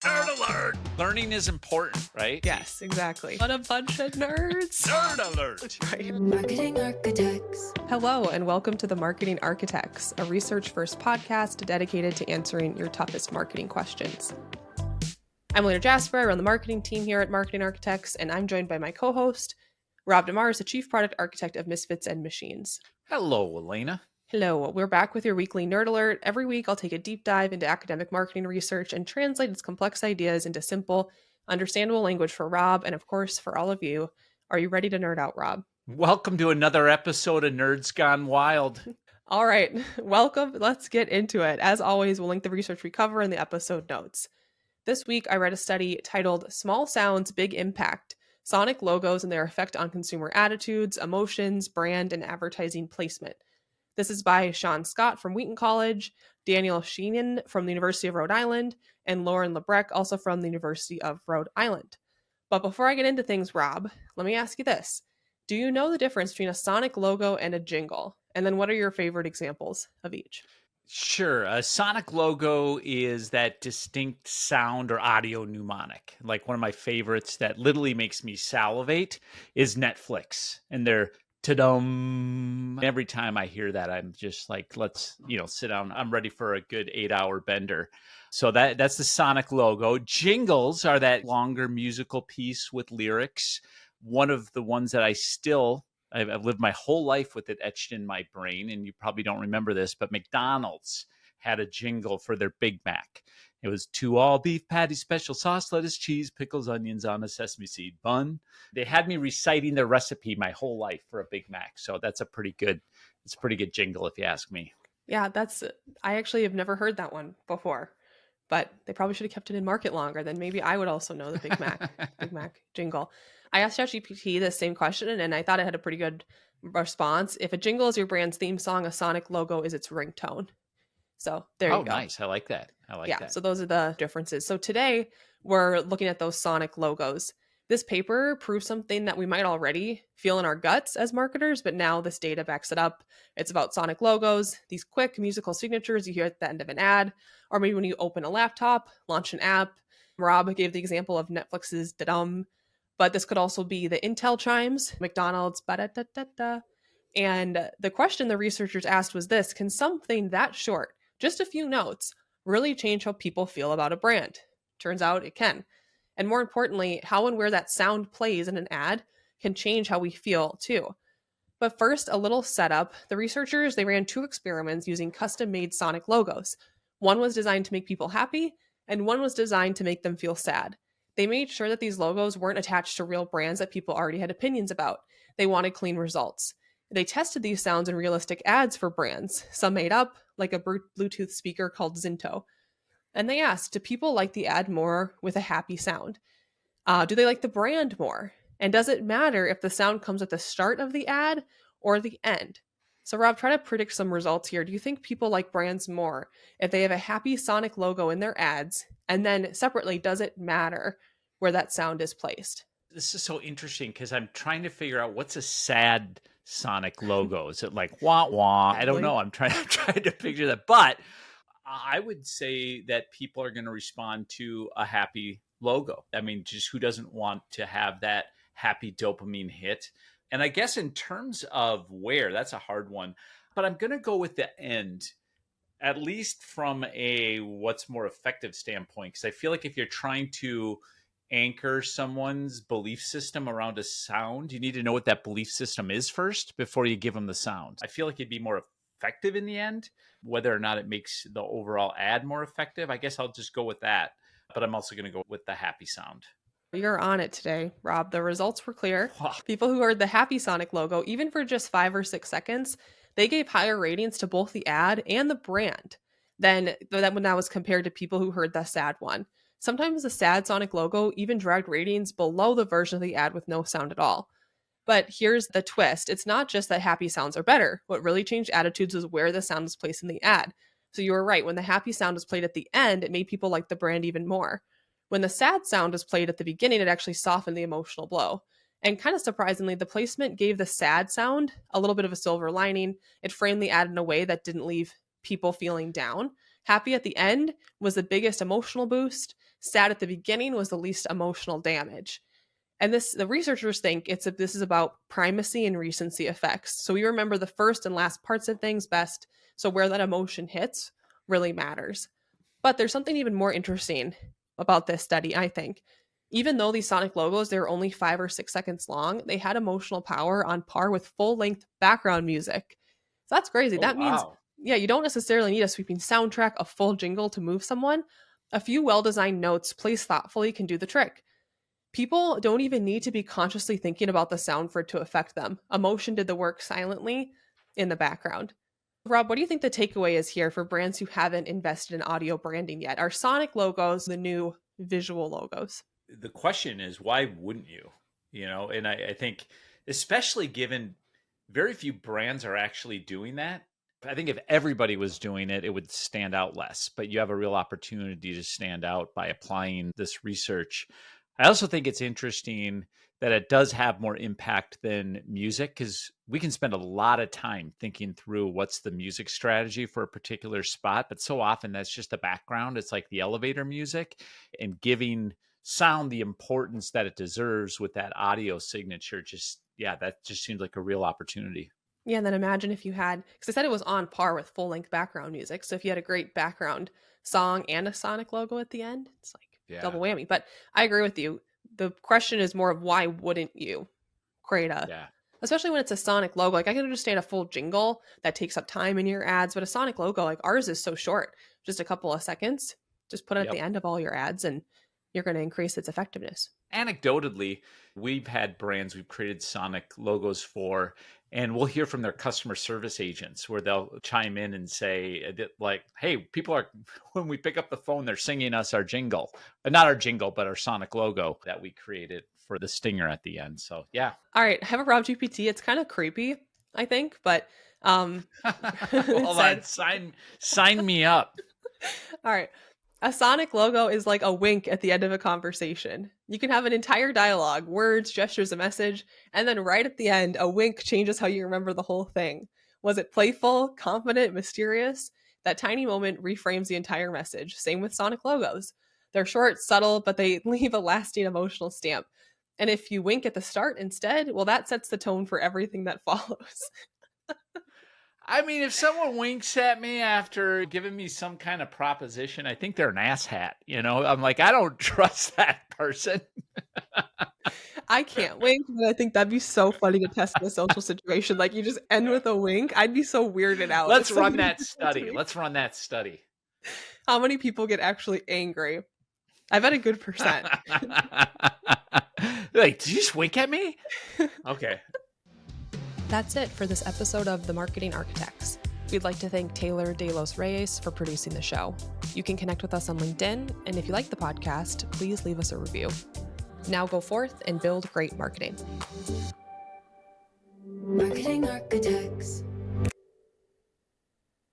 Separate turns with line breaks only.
Nerd alert! Learning is important, right?
Yes, exactly. What a bunch of nerds.
Nerd alert!
Right.
Marketing Architects.
Hello, and welcome to the Marketing Architects, a research-first podcast dedicated to answering your toughest marketing questions. I'm Lena Jasper. I run the marketing team here at Marketing Architects, and I'm joined by my co-host, Rob DeMars, the Chief Product Architect of Misfits and Machines.
Hello, Elena.
Hello, we're back with your weekly Nerd Alert. Every week, I'll take a deep dive into academic marketing research and translate its complex ideas into simple, understandable language for Rob and, of course, for all of you. Are you ready to nerd out, Rob?
Welcome to another episode of Nerds Gone Wild.
All right, welcome. Let's get into it. As always, we'll link the research we cover in the episode notes. This week, I read a study titled Small Sounds, Big Impact, Sonic Logos and Their Effect on Consumer Attitudes, Emotions, Brand, and Advertising Placement. This is by Sean Scott from Wheaton College, Daniel Sheenan from the University of Rhode Island, and Lauren Lebrecq, also from the University of Rhode Island. But before I get into things, Rob, let me ask you this. Do you know the difference between a Sonic logo and a jingle? And then what are your favorite examples of each?
Sure. A Sonic logo is that distinct sound or audio mnemonic. Like one of my favorites that literally makes me salivate is Netflix and their ta-dum. Every time I hear that, I'm just like, let's, sit down. I'm ready for a good 8-hour bender. So that's the Sonic logo. Jingles are that longer musical piece with lyrics. One of the ones that I've lived my whole life with it etched in my brain, and you probably don't remember this, but McDonald's had a jingle for their Big Mac. It was 2 all-beef patties, special sauce, lettuce, cheese, pickles, onions on a sesame seed bun. They had me reciting their recipe my whole life for a Big Mac, so that's a pretty good jingle if you ask me.
Yeah, I actually have never heard that one before, but they probably should have kept it in market longer. Then maybe I would also know the Big Mac jingle. I asked ChatGPT the same question, and I thought it had a pretty good response. If a jingle is your brand's theme song, a Sonic logo is its ringtone. So there you go. Oh,
nice. I like that. that.
So those are the differences. So today we're looking at those Sonic logos. This paper proves something that we might already feel in our guts as marketers, but now this data backs it up. It's about Sonic logos, these quick musical signatures you hear at the end of an ad, or maybe when you open a laptop, launch an app. Rob gave the example of Netflix's da-dum, but this could also be the Intel chimes, McDonald's, ba-da-da-da-da. And the question the researchers asked was this: can something that short, just a few notes, really change how people feel about a brand? Turns out it can. And more importantly, how and where that sound plays in an ad can change how we feel too. But first, a little setup. The researchers, they ran 2 experiments using custom-made Sonic logos. One was designed to make people happy, and one was designed to make them feel sad. They made sure that these logos weren't attached to real brands that people already had opinions about. They wanted clean results. They tested these sounds in realistic ads for brands, some made up, like a Bluetooth speaker called Zinto. And they asked, do people like the ad more with a happy sound? Do they like the brand more? And does it matter if the sound comes at the start of the ad or the end? So Rob, try to predict some results here. Do you think people like brands more if they have a happy Sonic logo in their ads? And then separately, does it matter where that sound is placed?
This is so interesting because I'm trying to figure out what's a sad Sonic logo. Is it like wah wah? I don't know. I'm trying to picture that. But I would say that people are going to respond to a happy logo. I mean, just who doesn't want to have that happy dopamine hit? And I guess in terms of where, that's a hard one. But I'm going to go with the end, at least from a what's more effective standpoint. Because I feel like if you're trying to anchor someone's belief system around a sound, you need to know what that belief system is first before you give them the sound. I feel like it'd be more effective in the end. Whether or not it makes the overall ad more effective, I guess I'll just go with that. But I'm also going to go with the happy sound.
You're on it today, Rob. The results were clear. People who heard the happy Sonic logo, even for just 5 or 6 seconds, they gave higher ratings to both the ad and the brand than when that was compared to people who heard the sad one. Sometimes the sad Sonic logo even dragged ratings below the version of the ad with no sound at all. But here's the twist. It's not just that happy sounds are better. What really changed attitudes was where the sound was placed in the ad. So you were right. When the happy sound was played at the end, it made people like the brand even more. When the sad sound was played at the beginning, it actually softened the emotional blow. And kind of surprisingly, the placement gave the sad sound a little bit of a silver lining. It framed the ad in a way that didn't leave people feeling down. Happy at the end was the biggest emotional boost. sad at the beginning was the least emotional damage. And the researchers think this is about primacy and recency effects. So we remember the first and last parts of things best. So where that emotion hits really matters. But there's something even more interesting about this study, I think. Even though these sonic logos, they were only 5 or 6 seconds long, they had emotional power on par with full-length background music. So that's crazy.
Oh,
That means,
wow.
yeah, you don't necessarily need a sweeping soundtrack, a full jingle to move someone. A few well-designed notes placed thoughtfully can do the trick. People don't even need to be consciously thinking about the sound for it to affect them. Emotion did the work silently in the background. Rob, what do you think the takeaway is here for brands who haven't invested in audio branding yet? Are sonic logos the new visual logos?
The question is, why wouldn't you? And I think, especially given very few brands are actually doing that. I think if everybody was doing it, it would stand out less. But you have a real opportunity to stand out by applying this research. I also think it's interesting that it does have more impact than music, because we can spend a lot of time thinking through what's the music strategy for a particular spot. But so often that's just the background. It's like the elevator music, and giving sound the importance that it deserves with that audio signature. That just seems like a real opportunity.
Yeah, and then imagine if you had, because I said it was on par with full-length background music. So if you had a great background song and a sonic logo at the end, it's like double whammy. But I agree with you. The question is more of why wouldn't you create especially when it's a sonic logo. Like I can understand a full jingle that takes up time in your ads, but a sonic logo like ours is so short, just a couple of seconds. Just put it at the end of all your ads and you're going to increase its effectiveness.
Anecdotally, we've had brands we've created sonic logos for, and we'll hear from their customer service agents where they'll chime in and say that, like, hey, people are, when we pick up the phone, they're singing us our jingle. Not our jingle, but our sonic logo that we created for the stinger at the end. So, yeah.
All right. I have a Rob GPT. It's kind of creepy, I think, but
hold on. Sign me up.
All right. A sonic logo is like a wink at the end of a conversation. You can have an entire dialogue, words, gestures, a message, and then right at the end, a wink changes how you remember the whole thing. Was it playful, confident, mysterious? That tiny moment reframes the entire message. Same with sonic logos. They're short, subtle, but they leave a lasting emotional stamp. And if you wink at the start instead, well, that sets the tone for everything that follows.
I mean, if someone winks at me after giving me some kind of proposition, I think they're an asshat. I'm like, I don't trust that person.
I can't wink, but I think that'd be so funny to test in a social situation. Like you just end with a wink. I'd be so weirded out.
Let's run that study.
How many people get actually angry? I bet a good percent.
Like, did you just wink at me? Okay.
That's it for this episode of The Marketing Architects. We'd like to thank Taylor De Los Reyes for producing the show. You can connect with us on LinkedIn, and if you like the podcast, please leave us a review. Now go forth and build great marketing.
Marketing Architects.